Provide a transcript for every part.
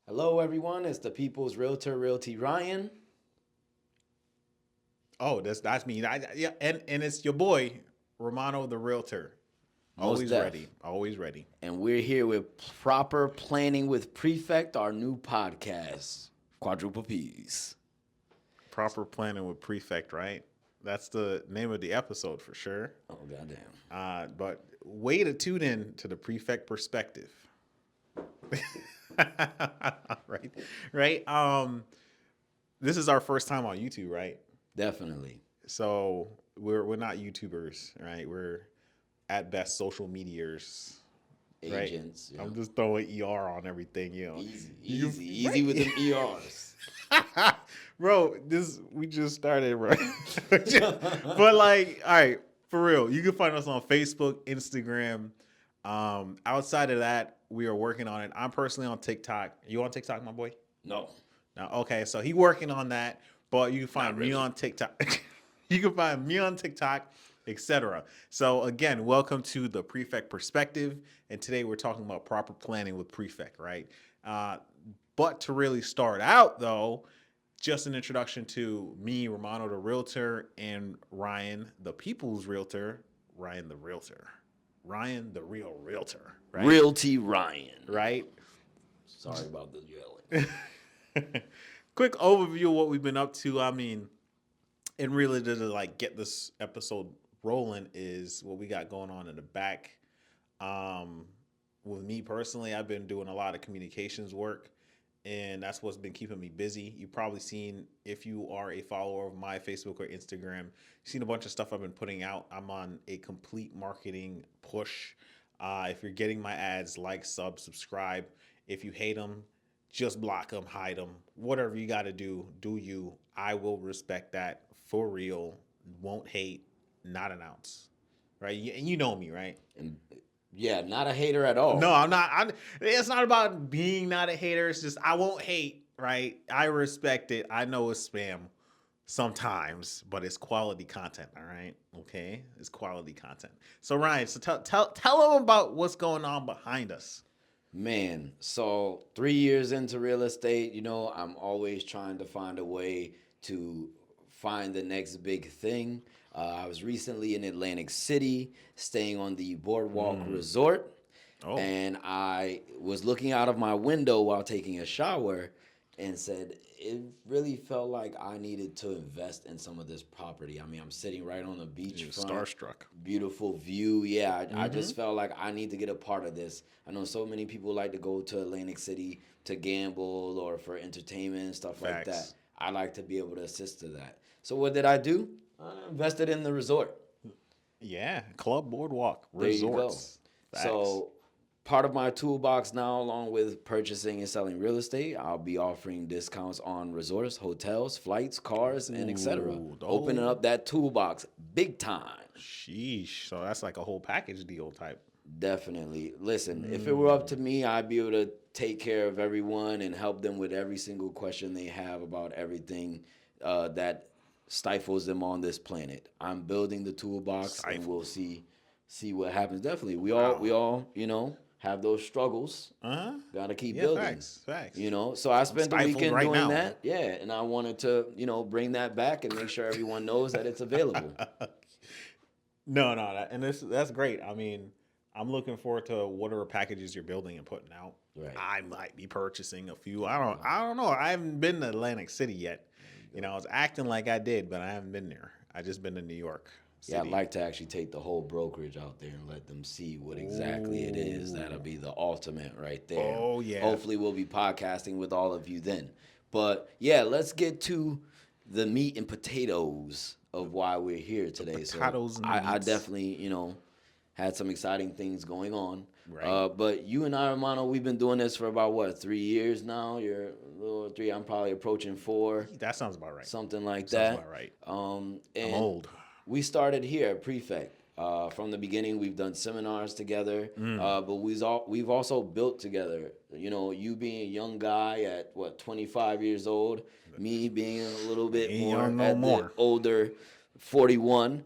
Hello, everyone. It's the People's Realtor, Realty Ryan. Oh, that's me. Yeah, and it's your boy Romano the realtor. Most Always Def. ready. Always ready. And we're here with Proper Planning with Prefect, our new podcast. Quadruple P's. Proper planning with Prefect, right? That's the name of the episode for sure. Oh, goddamn. But way to tune in to the Prefect perspective. right, right. This is our first time on YouTube, right? Definitely. So we're not YouTubers, right? We're at best social medias, right? Agents. I'm just throwing ER on everything, you know. Easy with them ERs. Bro, we just started, bro. But like, all right, for real, you can find us on Facebook, Instagram. Outside of that, we are working on it. I'm personally on TikTok. You on TikTok, my boy? No. No, okay, so he working on that, but you can find Not really. me on TikTok. You can find me on TikTok, etc. So again, welcome to the Prefect Perspective, and today we're talking about proper planning with Prefect, right? But to really start out, though, just an introduction to me, Romano the Realtor, and Ryan the People's Realtor, Ryan the Realtor, Ryan the Real Realtor, right? Realty Ryan. Right? Sorry about the yelling. Quick overview of what we've been up to. I mean, and really to like get this episode rolling is what we got going on in the back. With me personally, I've been doing a lot of communications work, and that's what's been keeping me busy. You've probably seen, if you are a follower of my Facebook or Instagram, you've seen a bunch of stuff I've been putting out. I'm on a complete marketing push. If you're getting my ads, like, subscribe. If you hate them, just block them, hide them, whatever you got to do you. I will respect that for real. Won't hate, not an ounce, right? And you know me, right? And yeah, not a hater at all. No, I'm not. It's not about being not a hater. It's just I won't hate, right? I respect it. I know it's spam sometimes, but it's quality content. All right, okay, it's quality content. So Ryan, so tell them about what's going on behind us. Man, so 3 years into real estate, I'm always trying to find a way to find the next big thing. I was recently in Atlantic City, staying on the Boardwalk Resort, Oh, and I was looking out of my window while taking a shower and said, it really felt like I needed to invest in some of this property. I mean, I'm sitting right on the beachfront. starstruck. Beautiful view. Yeah, I just felt like I need to get a part of this. I know so many people like to go to Atlantic City to gamble or for entertainment and stuff like that. Facts. I like to be able to assist to that. So what did I do? I invested in the resort. Yeah, Club Boardwalk There you go. Resorts. Facts. So part of my toolbox now, along with purchasing and selling real estate, I'll be offering discounts on resorts, hotels, flights, cars, and etc. Ooh, Opening up that toolbox big time. Sheesh. So that's like a whole package deal type. Definitely. Listen, if it were up to me, I'd be able to take care of everyone and help them with every single question they have about everything that stifles them on this planet. I'm building the toolbox, and we'll see what happens. Definitely, we all have those struggles. Got to keep building. Facts. So I spent the stifled weekend right doing now. that. Yeah, and I wanted to bring that back and make sure everyone knows that it's available. No, that's great. I mean, I'm looking forward to whatever packages you're building and putting out. Right. I might be purchasing a few. I don't know. I haven't been to Atlantic City yet. I was acting like I did, but I haven't been there. I just been to New York City. Yeah, I'd like to actually take the whole brokerage out there and let them see what exactly it is. That'll be the ultimate right there. Oh, yeah. Hopefully we'll be podcasting with all of you then. But yeah, let's get to the meat and potatoes of why we're here today. potatoes So and the I meats. definitely, had some exciting things going on. Right. But you and I, Romano, we've been doing this for about 3 years now. You're a little over 3. I'm probably approaching 4. That sounds about right. Something like Sounds that. about right. And I'm old. we started here at Prefect. From the beginning, we've done seminars together, but we've also built together. You being a young guy at 25 years old, me being a little bit more older, 41.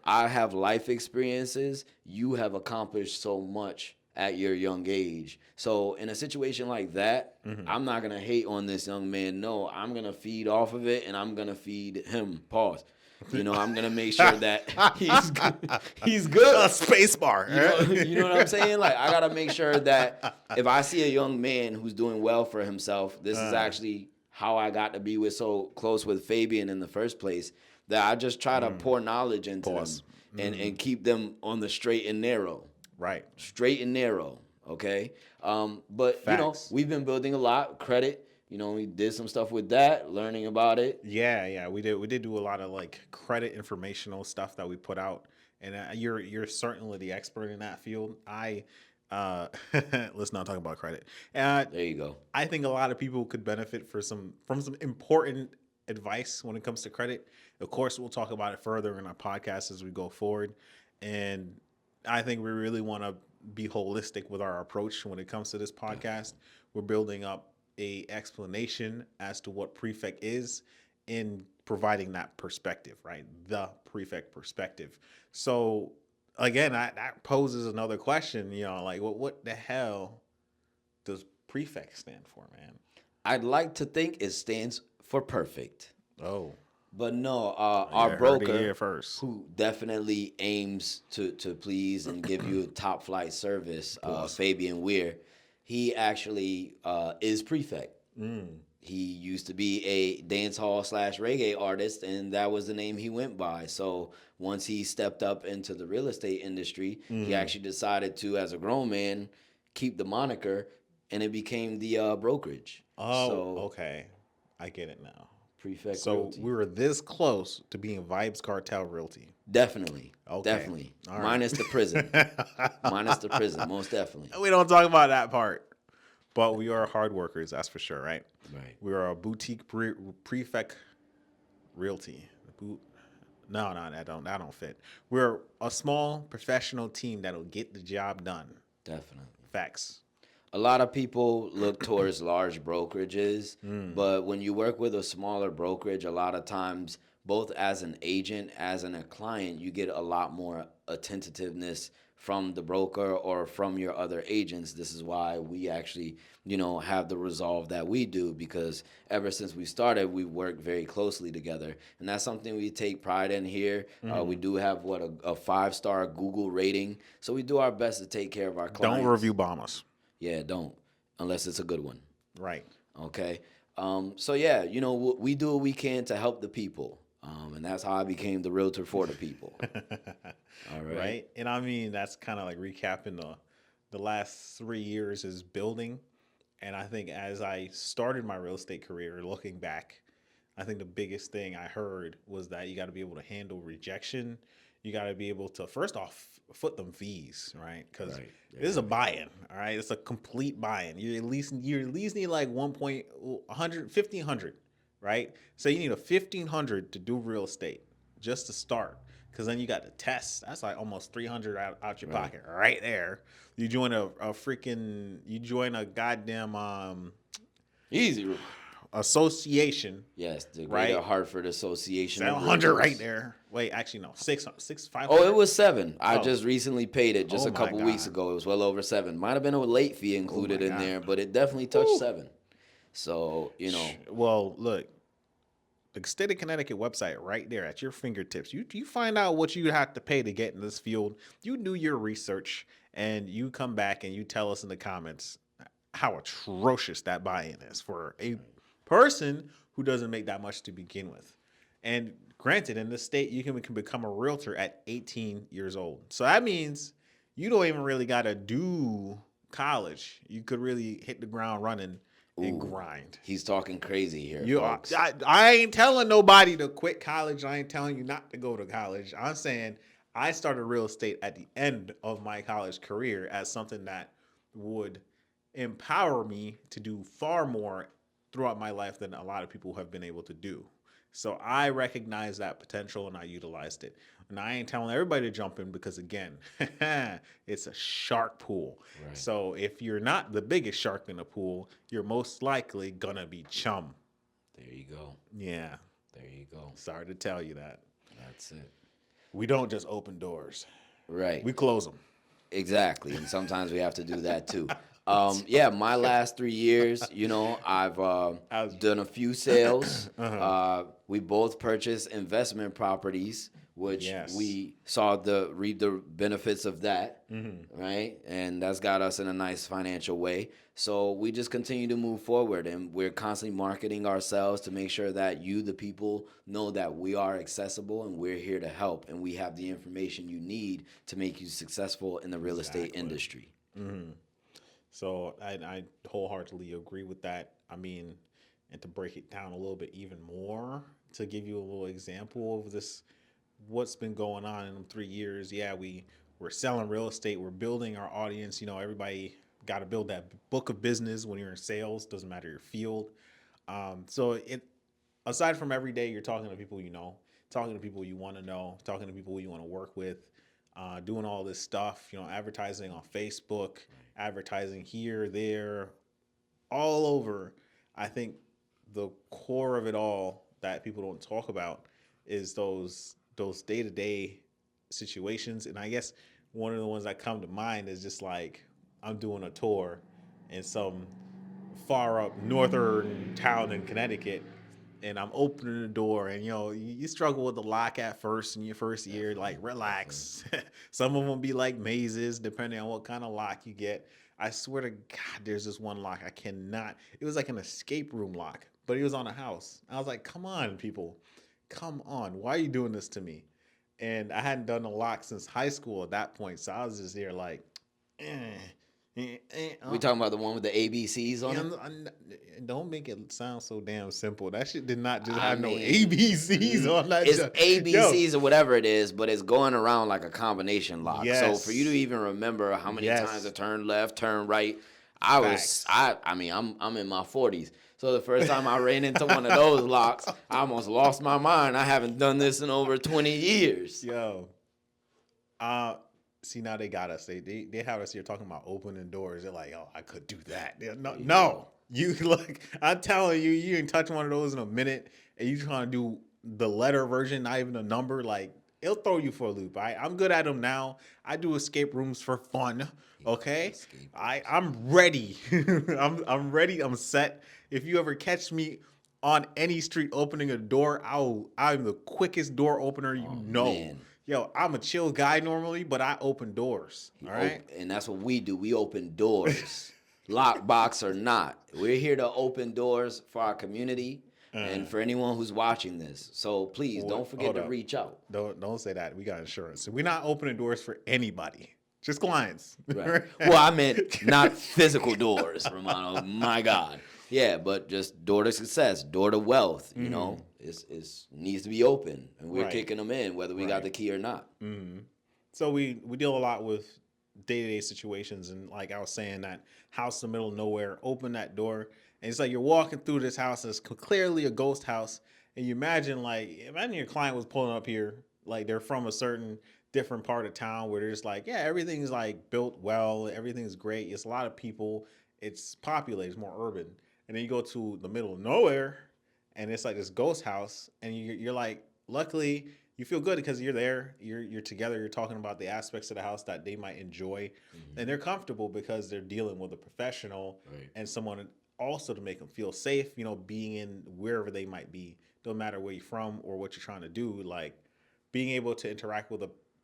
I have life experiences. You have accomplished so much at your young age. So in a situation like that, I'm not gonna hate on this young man. No, I'm gonna feed off of it, and I'm gonna feed him. Pause. I'm gonna make sure that he's good. He's good. A space bar. You know what I'm saying? Like, I gotta make sure that if I see a young man who's doing well for himself, this is actually how I got to be with so close with Fabian in the first place. That I just try to pour knowledge into Pause. them and keep them on the straight and narrow. Right. Straight and narrow. Okay. But Facts. we've been building a lot credit. We did some stuff with that, learning about it. Yeah, we did do a lot of like credit informational stuff that we put out, and you're certainly the expert in that field. Let's not talk about credit. There you go. I think a lot of people could benefit from some important advice when it comes to credit. Of course, we'll talk about it further in our podcast as we go forward, and I think we really want to be holistic with our approach when it comes to this podcast. We're building up a explanation as to what Prefect is in providing that perspective, right? The Prefect perspective. So again, that poses another question, like what the hell does Prefect stand for, man? I'd like to think it stands for perfect. Oh. But no, our heard it broker, here first. who definitely aims to please and give you a top flight service, Fabian Weir, he actually is Prefect. He used to be a dance hall / reggae artist, and that was the name he went by. So once he stepped up into the real estate industry, he actually decided to, as a grown man, keep the moniker, and it became the brokerage. Oh, So okay. I get it now. Prefect So Realty. we were this close to being Vibes Cartel Realty. Definitely. Okay. Definitely. All right. Minus the prison. Minus the prison, most definitely. We don't talk about that part. But we are hard workers, that's for sure, right? Right. We are a boutique Prefect Realty. No, that don't fit. We're a small professional team that'll get the job done. Definitely. Facts. A lot of people look towards large brokerages, but when you work with a smaller brokerage, a lot of times, both as an agent, as a client, you get a lot more attentiveness from the broker or from your other agents. This is why we actually, have the resolve that we do, because ever since we started, we've worked very closely together. And that's something we take pride in here. We do have, a 5-star Google rating. So we do our best to take care of our clients. Don't review bomb us. Yeah, don't. Unless it's a good one. Right. Okay. So yeah, we do what we can to help the people. And that's how I became the realtor for the people. All right. Right. And I mean, that's kind of like recapping the last 3 years is building. And I think as I started my real estate career, looking back, I think the biggest thing I heard was that you got to be able to handle rejection. You got to be able to, first off, foot them fees, right? Because this is a buy-in, all right? It's a complete buy-in. You at least need like 1,500, right? So you need a 1,500 to do real estate just to start. Because then you got the tests. That's like almost 300 out your pocket right there. You join a goddamn Easy. association. Yes, the Greater Hartford Association. 700 right there. Wait, actually no, 500. Oh, it was 7. I just recently paid it just Oh a couple my weeks God. ago. It was well over 7. Might have been a late fee included in God. there, but it definitely touched 7. So, Well, look, the state of Connecticut website right there at your fingertips. You find out what you have to pay to get in this field. You do your research, and you come back and you tell us in the comments how atrocious that buy-in is for a person who doesn't make that much to begin with. And granted, in this state, you can become a realtor at 18 years old. So that means you don't even really got to do college. You could really hit the ground running and grind. He's talking crazy here, folks. I ain't telling nobody to quit college. I ain't telling you not to go to college. I'm saying I started real estate at the end of my college career as something that would empower me to do far more throughout my life than a lot of people have been able to do. So I recognized that potential and I utilized it. And I ain't telling everybody to jump in because, again, it's a shark pool. Right. So if you're not the biggest shark in the pool, you're most likely going to be chum. There you go. Yeah. There you go. Sorry to tell you that. That's it. We don't just open doors. Right. We close them. Exactly, and sometimes we have to do that too. Yeah, my last 3 years, I've I was, done a few sales. uh-huh. We both purchased investment properties, which Yes. we saw the reap the benefits of that, Hmm. right? And that's got us in a nice financial way. So we just continue to move forward, and we're constantly marketing ourselves to make sure that you, the people, know that we are accessible and we're here to help, and we have the information you need to make you successful in the real estate Exactly. industry. Hmm. So I wholeheartedly agree with that. I mean, and to break it down a little bit even more, to give you a little example of this, what's been going on in them 3 years. Yeah, we're selling real estate. We're building our audience. Everybody got to build that book of business when you're in sales. Doesn't matter your field. So it aside from every day, you're talking to people talking to people you want to know, talking to people you want to work with, doing all this stuff. Advertising on Facebook, advertising here, there, all over. I think the core of it all that people don't talk about is those day to day situations. And I guess one of the ones that come to mind is just like I'm doing a tour in some far up northern town in Connecticut, and I'm opening the door, and you struggle with the lock at first in your first year. Like, Definitely, definitely. relax. Some of them be like mazes, depending on what kind of lock you get. I swear to God, there's this one lock I cannot. It was like an escape room lock, but it was on a house. I was like, come on, people, come on, why are you doing this to me? And I hadn't done a lock since high school at that point, so I was just there like, eh, eh, eh, We talking about the one with the ABCs on it? don't make it sound so damn simple. That shit did not just I have no mean, ABCs on that. it's Yo, ABCs or whatever it is, but it's going around like a combination lock. So for you to yes, even remember how many times yes, to turn left, turn right, facts. I mean, I'm in my 40s. So the first time I ran into one of those locks, I almost lost my mind. I haven't done this in over 20 years. Yo, uh, see now they got us. They have us here talking about opening doors. They're like, oh, I could do that. No, There you no. go. You look. I'm telling you, you can touch one of those in a minute, and you trying to do the letter version, not even a number. Like it'll throw you for a loop. I'm good at them now. I do escape rooms for fun. Okay, Escape rooms. I'm ready. I'm ready. I'm set. If you ever catch me on any street opening a door, I'm the quickest door opener you Oh know. man. Yo, I'm a chill guy normally, but I open doors. All right. And that's what we do. We open doors, lockbox or not. We're here to open doors for our community Uh, and for anyone who's watching this. So please what? don't forget Hold to up. reach out. Don't say that. We got insurance. We're not opening doors for anybody. Just clients. Right. Well, I meant not physical doors, Romano. My God. Yeah, but just door to success, door to wealth. It's needs to be open, and we're Right. kicking them in, whether we got Right. the key or not. So we deal a lot with day to day situations, and like I was saying, that house in the middle of nowhere, open that door, and it's like you're walking through this house. It's clearly a ghost house, and you imagine your client was pulling up here, like they're from a certain different part of town where there's like, yeah, everything's like built well, everything's great. It's a lot of people, it's populated, it's more urban, and then you go to the middle of nowhere, and it's like this ghost house, and you're like, luckily you feel good because you're there, you're together, you're talking about the aspects of the house that they might enjoy, and they're comfortable because they're dealing with a professional Right. and someone also to make them feel safe. Being in wherever they might be, don't matter where you're from or what you're trying to do, like being able to interact with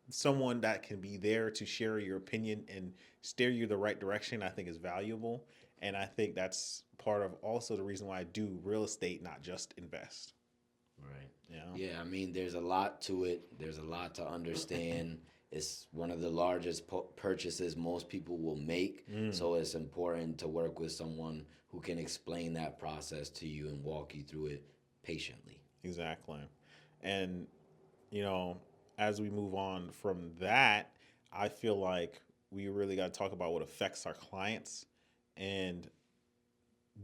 someone that can be there to share your opinion and steer you the right direction, I think is valuable. And I think that's part of also the reason why I do real estate, not just invest. Right. You know? Yeah, I mean, there's a lot to it. There's a lot to understand. It's one of the largest purchases most people will make. So it's important to work with someone who can explain that process to you and walk you through it patiently. Exactly. And, you know, as we move on from that, I feel like we really got to talk about what affects our clients and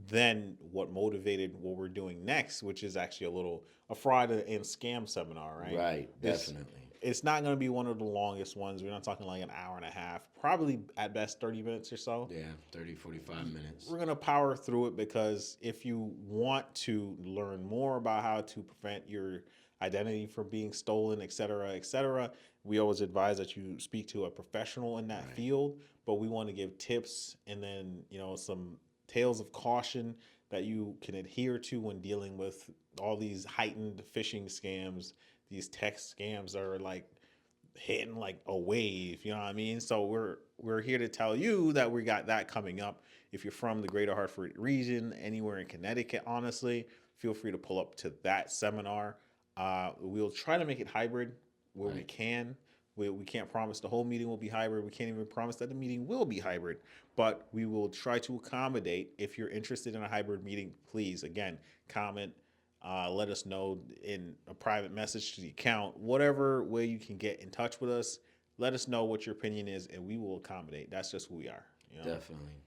then what motivated what we're doing next, which is actually a fraud and scam seminar, right? Right, It's definitely. it's not going to be one of the longest ones. We're not talking like an hour and a half, probably at best 30 minutes or so. Yeah, 30, 45 minutes. We're going to power through it because if you want to learn more about how to prevent your identity from being stolen, et cetera, et cetera. We always advise that you speak to a professional in that field, but we want to give tips and then, some tales of caution that you can adhere to when dealing with all these heightened phishing scams. These text scams are like hitting like a wave, you know what I mean? So we're here to tell you that we got that coming up. If you're from the greater Hartford region, anywhere in Connecticut, honestly, feel free to pull up to that seminar. We'll try to make it hybrid where we can. We can't promise the whole meeting will be hybrid. We can't even promise that the meeting will be hybrid, but we will try to accommodate. If you're interested in a hybrid meeting, please, again, comment, let us know in a private message to the account, whatever way you can get in touch with us. Let us know what your opinion is, and we will accommodate. That's just who we are.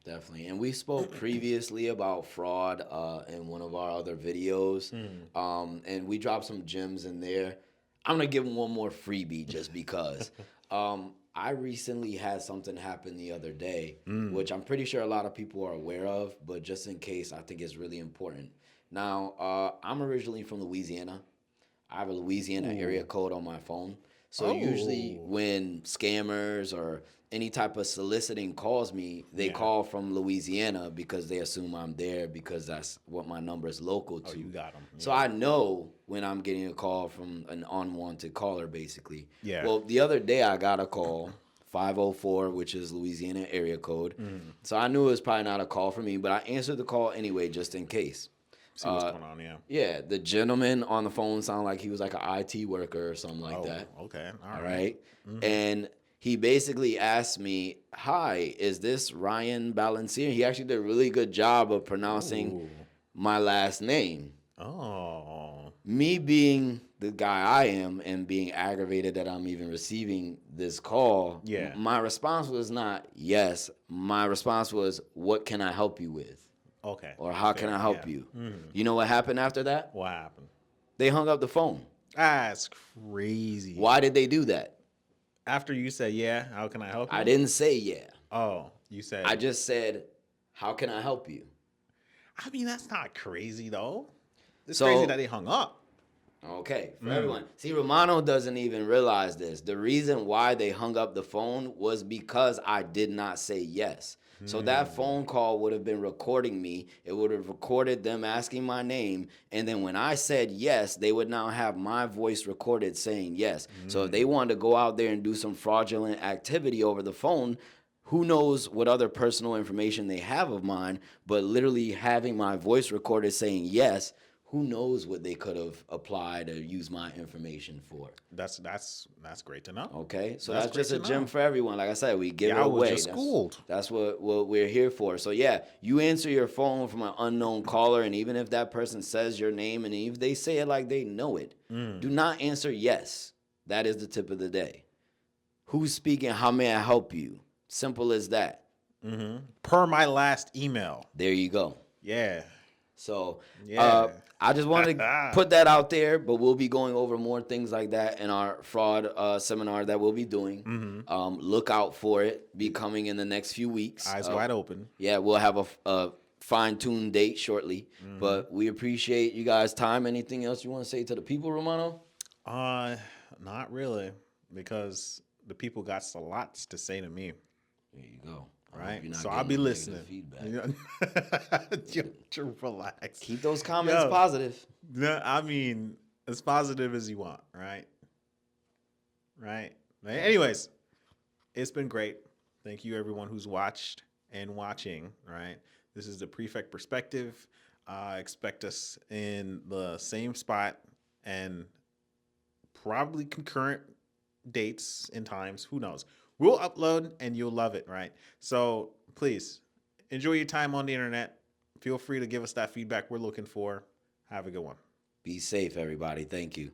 Definitely. And we spoke previously about fraud in one of our other videos, and we dropped some gems in there. I'm gonna give them one more freebie just because. I recently had something happen the other day, which I'm pretty sure a lot of people are aware of, but just in case, I think it's really important. Now, I'm originally from Louisiana. I have a Louisiana area code on my phone. So usually when scammers or any type of soliciting calls me, they call from Louisiana because they assume I'm there because that's what my number is local to. Oh, you got them. So I know when I'm getting a call from an unwanted caller, basically. Yeah. Well, the other day I got a call, 504, which is Louisiana area code. So I knew it was probably not a call for me, but I answered the call anyway just in case. See what's going on, Yeah, the gentleman on the phone sounded like he was like an IT worker or something like that. Okay. All right. And he basically asked me, "Hi, is this Ryan Balancier?" He actually did a really good job of pronouncing my last name. Oh. Me being the guy I am and being aggravated that I'm even receiving this call, my response was not yes. My response was, "What can I help you with?" Okay. Or how can I help you? You know what happened after that? What happened? They hung up the phone. That's crazy. Why did they do that? After you said, yeah, how can I help you? I didn't say yeah. Oh, you said. I just said, how can I help you? I mean, that's not crazy, though. It's crazy that they hung up. Okay, for everyone. See, Romano doesn't even realize this. The reason why they hung up the phone was because I did not say yes. So that phone call would have been recording me. It would have recorded them asking my name. And then when I said yes, they would now have my voice recorded saying yes. So if they wanted to go out there and do some fraudulent activity over the phone, who knows what other personal information they have of mine, but literally having my voice recorded saying yes, who knows what they could have applied or used my information for. That's great to know. Okay, so that's just a gem for everyone. Like I said, we give it away. I was just schooled. That's what we're here for. So yeah, you answer your phone from an unknown caller, and even if that person says your name, and if they say it like they know it, do not answer yes. That is the tip of the day. Who's speaking? How may I help you? Simple as that. Per my last email. There you go. Yeah. So I just wanted to put that out there, but we'll be going over more things like that in our fraud seminar that we'll be doing. Look out for it. Be coming in the next few weeks. Eyes wide open. Yeah, we'll have a fine-tuned date shortly. But we appreciate you guys' time. Anything else you want to say to the people, Romano? Not really, because the people got lots to say to me. There you go. Right, so I'll be listening. Relax. Keep those comments positive. I mean, as positive as you want, right? Anyways, it's been great. Thank you, everyone who's watched and watching. Right, this is the Prefect Perspective. Expect us in the same spot and probably concurrent dates and times. Who knows? We'll upload and you'll love it, right? So please enjoy your time on the internet. Feel free to give us that feedback we're looking for. Have a good one. Be safe, everybody. Thank you.